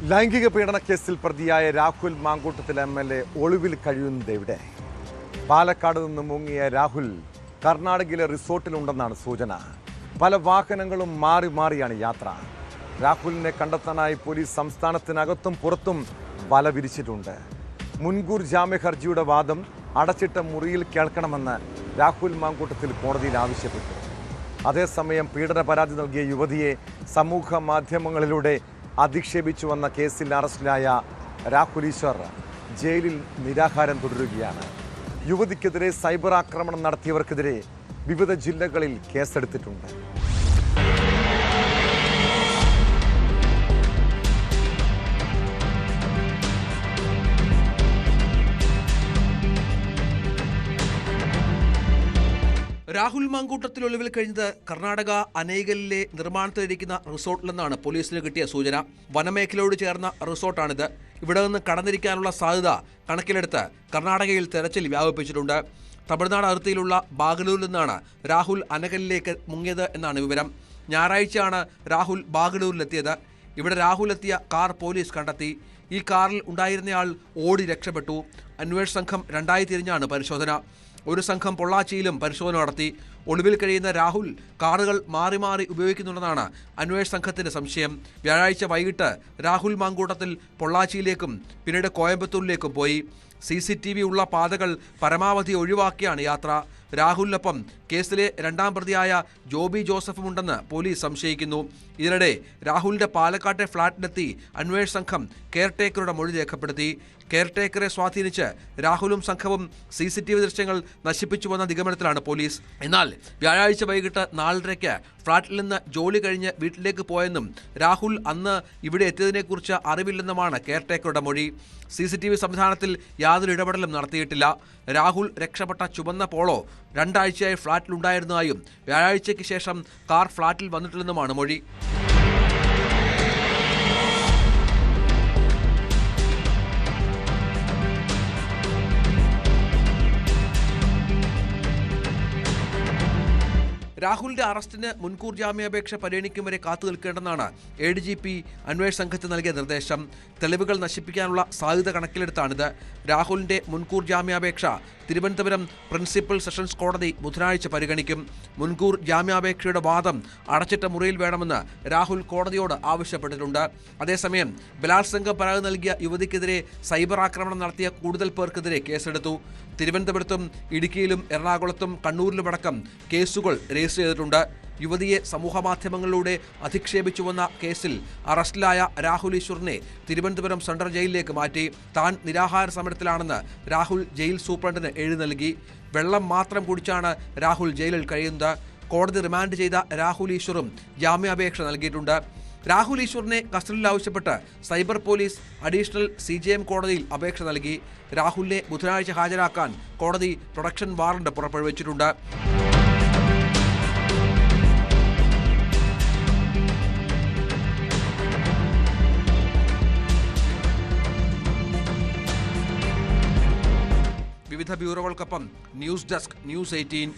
ലൈംഗിക പീഡന കേസിൽ പ്രതിയായ രാഹുൽ മാങ്കൂട്ടത്തിൽ MLA ഒളിവിൽ കഴിയുന്നത് എവിടെ? പാലക്കാട് നിന്ന് മുങ്ങിയ രാഹുൽ കർണാടകയിലെ റിസോർട്ടിലുണ്ടെന്നാണ് സൂചന. പല വാഹനങ്ങളും മാറി മാറിയാണ് യാത്ര. രാഹുലിനെ കണ്ടെത്താനായി പോലീസ് സംസ്ഥാനത്തിനകത്തും പുറത്തും വല വിരിച്ചിട്ടുണ്ട്. മുൻകൂർ ജാമ്യ ഹർജിയുടെ വാദം അടച്ചിട്ട മുറിയിൽ കേൾക്കണമെന്ന് രാഹുൽ മാങ്കൂട്ടത്തിൽ കോടതിയിൽ ആവശ്യപ്പെട്ടു. അതേസമയം പീഡന പരാതി നൽകിയ യുവതിയെ സമൂഹ മാധ്യമങ്ങളിലൂടെ അധിക്ഷേപിച്ചുവെന്ന കേസിൽ അറസ്റ്റിലായ രാഹുൽ ഈശ്വർ ജയിലിൽ നിരാഹാരം തുടരുകയാണ്. യുവതിക്കെതിരെ സൈബർ ആക്രമണം നടത്തിയവർക്കെതിരെ വിവിധ ജില്ലകളിൽ കേസെടുത്തിട്ടുണ്ട്. രാഹുൽ മാങ്കൂട്ടത്തിൽ ഒളിവിൽ കഴിഞ്ഞത് കർണാടക അനൈഗലിലെ നിർമ്മാണത്തിലിരിക്കുന്ന റിസോർട്ടിലെന്നാണ് പോലീസിന് കിട്ടിയ സൂചന. വനമേഖലയോട് ചേർന്ന റിസോർട്ടാണിത്. ഇവിടെ നിന്ന് കടന്നിരിക്കാനുള്ള സാധ്യത കണക്കിലെടുത്ത് കർണാടകയിൽ തെരച്ചിൽ വ്യാപിപ്പിച്ചിട്ടുണ്ട്. തമിഴ്നാട് അതിർത്തിയിലുള്ള ബാഗലൂരിൽ നിന്നാണ് രാഹുൽ അനഗലിലേക്ക് മുങ്ങിയത് എന്നാണ് വിവരം. ഞായറാഴ്ചയാണ് രാഹുൽ ബാഗലൂരിലെത്തിയത്. ഇവിടെ രാഹുൽ എത്തിയ കാർ പോലീസ് കണ്ടെത്തി. ഈ കാറിൽ ഉണ്ടായിരുന്നയാൾ ഓടി രക്ഷപ്പെട്ടു. അന്വേഷണ സംഘം രണ്ടായി തിരിഞ്ഞാണ് പരിശോധന. ഒരു സംഘം പൊള്ളാച്ചിയിലും പരിശോധന നടത്തി. ഒളിവിൽ കഴിയുന്ന രാഹുൽ കാറുകൾ മാറി മാറി ഉപയോഗിക്കുന്നുണ്ടെന്നാണ് അന്വേഷണ സംഘത്തിന്റെ സംശയം. വ്യാഴാഴ്ച വൈകിട്ട് രാഹുൽ മാങ്കൂട്ടത്തിൽ പൊള്ളാച്ചിയിലേക്കും പിന്നീട് കോയമ്പത്തൂരിലേക്കും പോയി. CCTV ഉള്ള പാതകൾ പരമാവധി ഒഴിവാക്കിയാണ് യാത്ര. രാഹുലിനൊപ്പം കേസിലെ രണ്ടാം പ്രതിയായ ജോബി ജോസഫും ഉണ്ടെന്ന് പോലീസ് സംശയിക്കുന്നു. ഇതിനിടെ രാഹുലിന്റെ പാലക്കാട്ടെ ഫ്ളാറ്റിലെത്തി അന്വേഷണ സംഘം കെയർടേക്കറുടെ മൊഴി രേഖപ്പെടുത്തി. കെയർടേക്കറെ സ്വാധീനിച്ച് രാഹുലും സംഘവും CCTV ദൃശ്യങ്ങൾ നശിപ്പിച്ചുവെന്ന നിഗമനത്തിലാണ് പോലീസ്. എന്നാൽ വ്യാഴാഴ്ച വൈകിട്ട് 4:30-ക്ക് ഫ്ളാറ്റിൽ നിന്ന് ജോലി കഴിഞ്ഞ് വീട്ടിലേക്ക് പോയെന്നും രാഹുൽ അന്ന് ഇവിടെ എത്തിയതിനെക്കുറിച്ച് അറിവില്ലെന്നുമാണ് കെയർടേക്കറുടെ മൊഴി. CCTV സംവിധാനത്തിൽ യാതൊരു ഇടപെടലും നടത്തിയിട്ടില്ല. രാഹുൽ രക്ഷപ്പെട്ട ചുവന്ന പോളോ 2 ആഴ്ചയായി ഫ്ളാറ്റിലുണ്ടായിരുന്നതായും വ്യാഴാഴ്ചയ്ക്ക് ശേഷം കാർ ഫ്ളാറ്റിൽ വന്നിട്ടില്ലെന്നുമാണ് മൊഴി. രാഹുലിന്റെ അറസ്റ്റിന് മുൻകൂർ ജാമ്യാപേക്ഷ പരിഗണിക്കും വരെ കാത്തു നിൽക്കേണ്ടെന്നാണ് ADGP അന്വേഷണ സംഘത്തിന് നൽകിയ നിർദ്ദേശം. തെളിവുകൾ നശിപ്പിക്കാനുള്ള സാധ്യത കണക്കിലെടുത്താണിത്. രാഹുലിന്റെ മുൻകൂർ ജാമ്യാപേക്ഷ തിരുവനന്തപുരം പ്രിൻസിപ്പൽ സെഷൻസ് കോടതി ബുധനാഴ്ച പരിഗണിക്കും. മുൻകൂർ ജാമ്യാപേക്ഷയുടെ വാദം അടച്ചിട്ട മുറിയിൽ വേണമെന്ന് രാഹുൽ കോടതിയോട് ആവശ്യപ്പെട്ടിട്ടുണ്ട്. അതേസമയം ബലാത്സംഗ പരാതി നൽകിയ യുവതിക്കെതിരെ സൈബർ ആക്രമണം നടത്തിയ കൂടുതൽ പേർക്കെതിരെ കേസെടുത്തു. തിരുവനന്തപുരത്തും ഇടുക്കിയിലും എറണാകുളത്തും കണ്ണൂരിലുമടക്കം കേസുകൾ രജിസ്റ്റർ ചെയ്തിട്ടുണ്ട്. യുവതിയെ സമൂഹമാധ്യമങ്ങളിലൂടെ അധിക്ഷേപിച്ചുവെന്ന കേസിൽ അറസ്റ്റിലായ രാഹുൽ ഈശ്വറിനെ തിരുവനന്തപുരം സെൻട്രൽ ജയിലിലേക്ക് മാറ്റി. താൻ നിരാഹാര സമരത്തിലാണെന്ന് രാഹുൽ ജയിൽ സൂപ്രണ്ടിന് എഴുതി നൽകി. വെള്ളം മാത്രം കുടിച്ചാണ് രാഹുൽ ജയിലിൽ കഴിയുന്നത്. കോടതി റിമാൻഡ് ചെയ്ത രാഹുൽ ഈശ്വറും ജാമ്യാപേക്ഷ നൽകിയിട്ടുണ്ട്. രാഹുൽ ഈശ്വറിനെ കസ്റ്റഡിയിൽ ആവശ്യപ്പെട്ട് സൈബർ പോലീസ് അഡീഷണൽ CJM കോടതിയിൽ അപേക്ഷ നൽകി. രാഹുലിനെ ബുധനാഴ്ച ഹാജരാക്കാൻ കോടതി പ്രൊഡക്ഷൻ വാറണ്ട് പുറപ്പെടുവിച്ചിട്ടുണ്ട്. വിവിധ ബ്യൂറോകൾക്കൊപ്പം ന്യൂസ് ഡെസ്ക്, News 18.